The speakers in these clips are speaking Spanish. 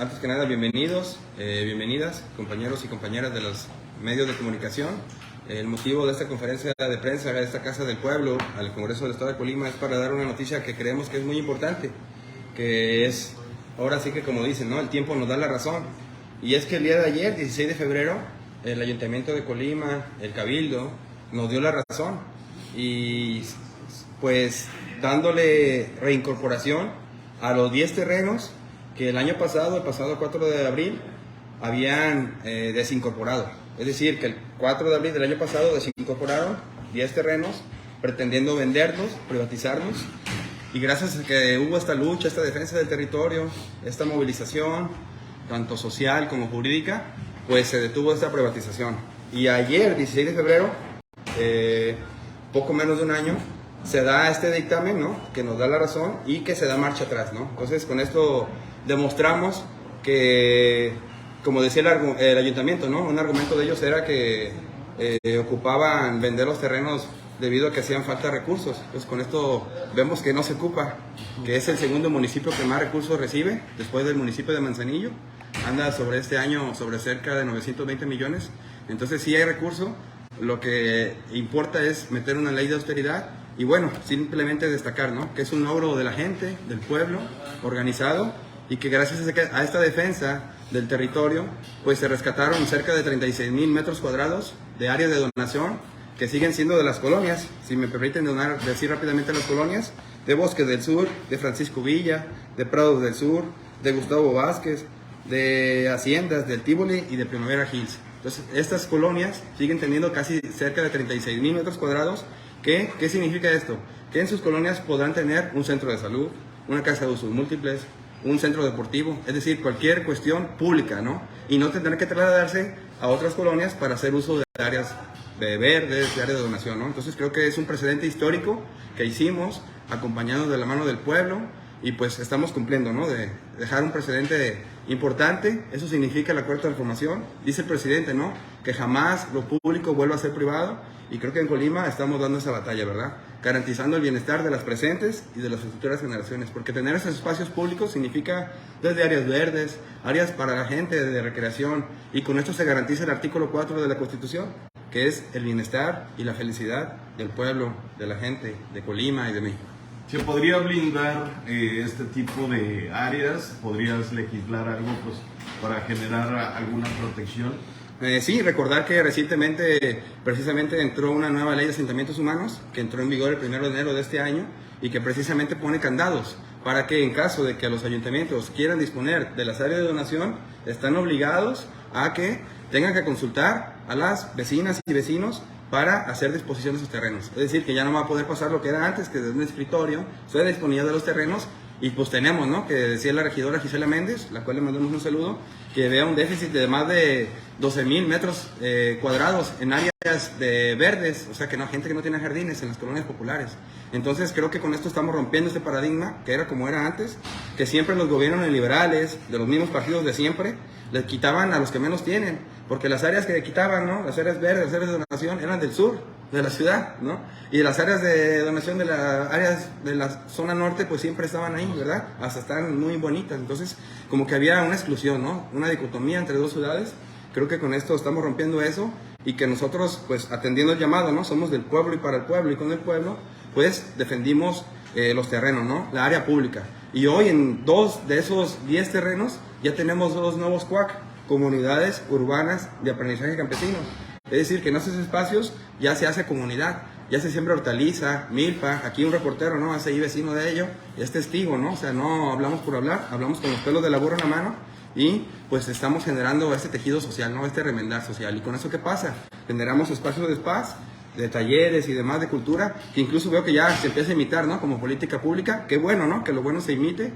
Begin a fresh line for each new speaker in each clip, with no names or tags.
antes que nada, bienvenidos, bienvenidas, compañeros y compañeras de los medios de comunicación. El motivo de esta conferencia de prensa de esta Casa del Pueblo al Congreso del Estado de Colima es para dar una noticia que creemos que es muy importante, que es, ahora sí que como dicen, ¿no? El tiempo nos da la razón. Y es que el día de ayer, 16 de febrero, el Ayuntamiento de Colima, el Cabildo, nos dio la razón y pues dándole reincorporación a los 10 terrenos que el año pasado, el pasado 4 de abril, habían desincorporado. Es decir, que el 4 de abril del año pasado desincorporaron 10 terrenos pretendiendo venderlos, privatizarlos. Y gracias a que hubo esta lucha, esta defensa del territorio, esta movilización, tanto social como jurídica, pues se detuvo esta privatización. Y ayer, 16 de febrero, poco menos de un año, se da este dictamen, ¿no? Que nos da la razón y que se da marcha atrás, ¿no? Entonces, con esto demostramos que, como decía el ayuntamiento, ¿no? Un argumento de ellos era que ocupaban vender los terrenos debido a que hacían falta recursos. Pues con esto vemos que no se ocupa, que es el segundo municipio que más recursos recibe, después del municipio de Manzanillo. Anda sobre este año sobre cerca de 920 millones. Entonces sí hay recurso. Lo que importa es meter una ley de austeridad y bueno, simplemente destacar, ¿no? Que es un logro de la gente, del pueblo, organizado, y que gracias a esta defensa del territorio, pues se rescataron cerca de 36,000 metros cuadrados de áreas de donación que siguen siendo de las colonias. Si me permiten decir rápidamente las colonias: de Bosques del Sur, de Francisco Villa, de Prados del Sur, de Gustavo Vázquez, de Haciendas, del Tívoli y de Primavera Hills. Entonces, estas colonias siguen teniendo casi cerca de 36,000 metros cuadrados. ¿Qué significa esto? Que en sus colonias podrán tener un centro de salud, una casa de usos múltiples, un centro deportivo, es decir, cualquier cuestión pública, ¿no? Y no tendrán que trasladarse a otras colonias para hacer uso de áreas de verdes, de áreas de donación, ¿no? Entonces creo que es un precedente histórico que hicimos, acompañados de la mano del pueblo, y pues estamos cumpliendo, ¿no? De dejar un precedente importante. Eso significa la cuarta transformación. Dice el presidente, ¿no? Que jamás lo público vuelva a ser privado, y creo que en Colima estamos dando esa batalla, ¿verdad? Garantizando el bienestar de las presentes y de las futuras generaciones, porque tener esos espacios públicos significa desde áreas verdes, áreas para la gente de recreación, y con esto se garantiza el artículo 4 de la Constitución, que es el bienestar y la felicidad del pueblo, de la gente de Colima y de México.
¿Se podría blindar este tipo de áreas? ¿Podrías legislar algo pues, para generar alguna protección?
Sí, recordar que recientemente precisamente entró una nueva ley de asentamientos humanos que entró en vigor el 1 de enero de este año y que precisamente pone candados para que en caso de que los ayuntamientos quieran disponer de las áreas de donación, están obligados a que tengan que consultar a las vecinas y vecinos para hacer disposición de sus terrenos. Es decir, que ya no va a poder pasar lo que era antes, que desde un escritorio se disponía de los terrenos. Y pues tenemos, ¿no? Que decía la regidora Gisela Méndez, la cual le mandamos un saludo, que vea un déficit de más de 12,000 metros cuadrados en áreas de verdes, o sea que no, gente que no tiene jardines en las colonias populares. Entonces creo que con esto estamos rompiendo este paradigma que era como era antes, que siempre los gobiernos neoliberales, de los mismos partidos de siempre, les quitaban a los que menos tienen, porque las áreas que quitaban, ¿no? Las áreas verdes, las áreas de donación eran del sur de la ciudad, ¿no? Y las áreas de donación de las áreas de la zona norte pues siempre estaban ahí, ¿verdad? Hasta están muy bonitas. Entonces como que había una exclusión, ¿no? Una dicotomía entre dos ciudades. Creo que con esto estamos rompiendo eso y que nosotros pues atendiendo el llamado, ¿no? Somos del pueblo y para el pueblo, y con el pueblo pues defendimos los terrenos, ¿no? La área pública. Y hoy en 2 de esos 10 terrenos ya tenemos 2 nuevos CUAC, comunidades urbanas de aprendizaje campesino. Es decir, que en esos espacios ya se hace comunidad, ya se siembra hortaliza, milpa. Aquí un reportero, ¿no? Hace ahí vecino de ello, es testigo, ¿no? O sea, no hablamos por hablar, hablamos con los pelos de la burra en la mano y pues estamos generando este tejido social, ¿no? Este remendar social. ¿Y con eso qué pasa? Generamos espacios de paz, de talleres y demás de cultura, que incluso veo que ya se empieza a imitar, ¿no? Como política pública. Qué bueno, ¿no? Que lo bueno se imite.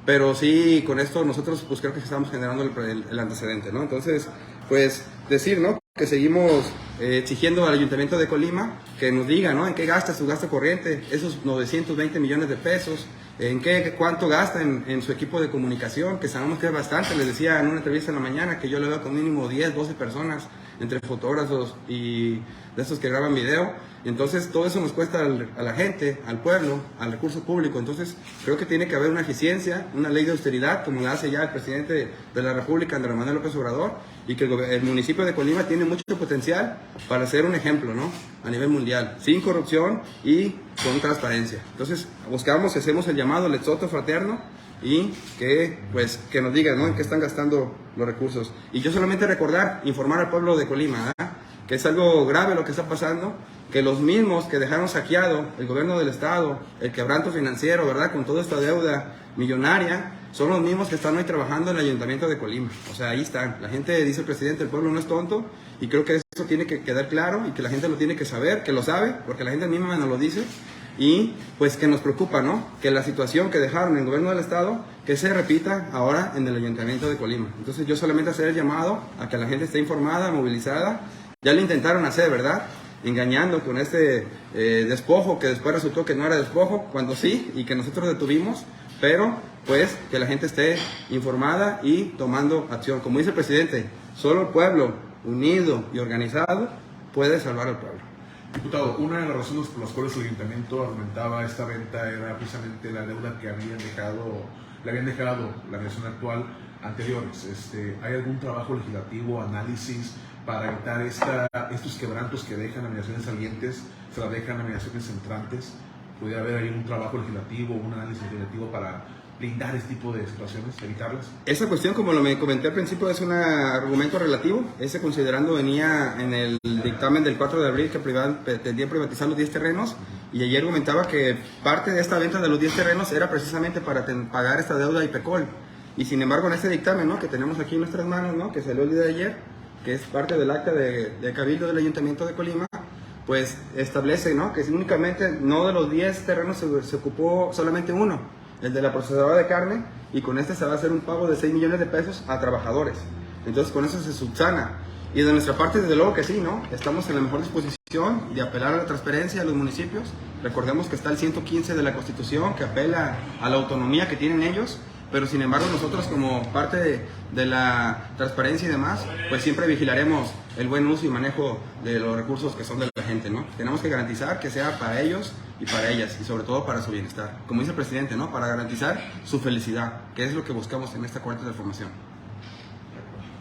Pero sí, con esto nosotros pues creo que estamos generando el antecedente, ¿no? Entonces, pues decir, ¿no? Que seguimos exigiendo al Ayuntamiento de Colima que nos diga, ¿no? En qué gasta su gasto corriente, esos 920 millones de pesos, cuánto gasta en su equipo de comunicación, que sabemos que es bastante. Les decía en una entrevista en la mañana que yo le veo con mínimo 10, 12 personas entre fotógrafos y de estos que graban video. Entonces todo eso nos cuesta a la gente, al pueblo, al recurso público. Entonces creo que tiene que haber una eficiencia, una ley de austeridad, como la hace ya el presidente de la República, Andrés Manuel López Obrador, y que el municipio de Colima tiene mucho potencial para ser un ejemplo, ¿no?, a nivel mundial, sin corrupción y con transparencia. Entonces buscamos y hacemos el llamado al exhorto fraterno y que nos digan, ¿no?, en qué están gastando los recursos. Y yo solamente recordar, informar al pueblo de Colima, ¿eh?, que es algo grave lo que está pasando, que los mismos que dejaron saqueado el gobierno del estado, el quebranto financiero, ¿verdad?, con toda esta deuda millonaria, son los mismos que están hoy trabajando en el ayuntamiento de Colima. O sea, ahí están. La gente, dice el presidente, el pueblo no es tonto, y creo que eso tiene que quedar claro y que la gente lo tiene que saber, que lo sabe, porque la gente misma nos lo dice, y pues que nos preocupa, ¿no?, que la situación que dejaron en el gobierno del estado, que se repita ahora en el ayuntamiento de Colima. Entonces yo solamente hacer el llamado a que la gente esté informada, movilizada. Ya lo intentaron hacer, ¿verdad?, engañando con este despojo, que después resultó que no era despojo, cuando sí, y que nosotros detuvimos, pero pues que la gente esté informada y tomando acción. Como dice el presidente, solo el pueblo unido y organizado puede salvar al pueblo.
Diputado, una de las razones por las cuales el ayuntamiento argumentaba esta venta era precisamente la deuda que le habían dejado la administración actual anteriores. ¿Hay algún trabajo legislativo, análisis para evitar estos quebrantos que dejan administraciones salientes, se las dejan administraciones entrantes? ¿Puede haber ahí un trabajo legislativo, un análisis legislativo para blindar este tipo de situaciones, evitarlas?
Esa cuestión, como lo me comenté al principio, es un argumento relativo. Ese, considerando, venía en el dictamen del 4 de abril que pretendía privatizar los 10 terrenos, y ayer comentaba que parte de esta venta de los 10 terrenos era precisamente para pagar esta deuda a IPECOL. Y sin embargo, en este dictamen, ¿no?, que tenemos aquí en nuestras manos, ¿no?, que salió el día de ayer, que es parte del acta de cabildo del Ayuntamiento de Colima, pues establece, ¿no?, que únicamente, no de los 10 terrenos se ocupó solamente uno, el de la procesadora de carne, y con este se va a hacer un pago de 6 millones de pesos a trabajadores. Entonces con eso se subsana. Y de nuestra parte, desde luego que sí, ¿no?, estamos en la mejor disposición de apelar a la transparencia a los municipios. Recordemos que está el 115 de la Constitución, que apela a la autonomía que tienen ellos, pero sin embargo nosotros, como parte de la transparencia y demás, pues siempre vigilaremos el buen uso y manejo de los recursos que son de la gente, ¿no? Tenemos que garantizar que sea para ellos y para ellas, y sobre todo para su bienestar. Como dice el presidente, ¿no?, para garantizar su felicidad, que es lo que buscamos en esta cuarta transformación.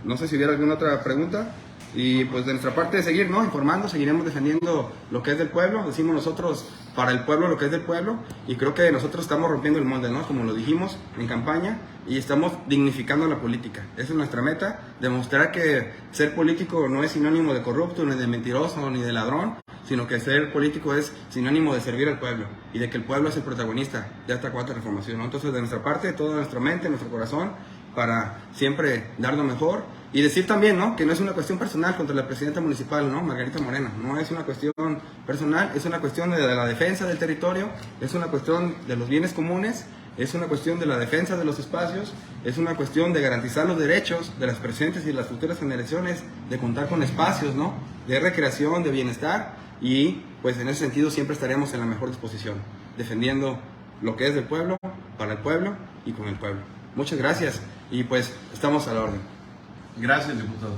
No sé si hubiera alguna otra pregunta. Y pues de nuestra parte, seguir, ¿no?, informando, seguiremos defendiendo lo que es del pueblo. Decimos nosotros, para el pueblo, lo que es del pueblo, y creo que nosotros estamos rompiendo el molde, ¿no?, como lo dijimos en campaña, y estamos dignificando la política. Esa es nuestra meta, demostrar que ser político no es sinónimo de corrupto, ni de mentiroso, ni de ladrón, sino que ser político es sinónimo de servir al pueblo, y de que el pueblo es el protagonista de esta cuarta transformación, ¿no? Entonces, de nuestra parte, toda nuestra mente, nuestro corazón, para siempre dar lo mejor. Y decir también, ¿no?, que no es una cuestión personal contra la presidenta municipal, ¿no?, Margarita Moreno. No es una cuestión personal, es una cuestión de la defensa del territorio, es una cuestión de los bienes comunes, es una cuestión de la defensa de los espacios, es una cuestión de garantizar los derechos de las presentes y las futuras generaciones, de contar con espacios, ¿no?, de recreación, de bienestar, y pues en ese sentido siempre estaremos en la mejor disposición, defendiendo lo que es del pueblo, para el pueblo y con el pueblo. Muchas gracias, y pues estamos a la orden.
Gracias, diputado.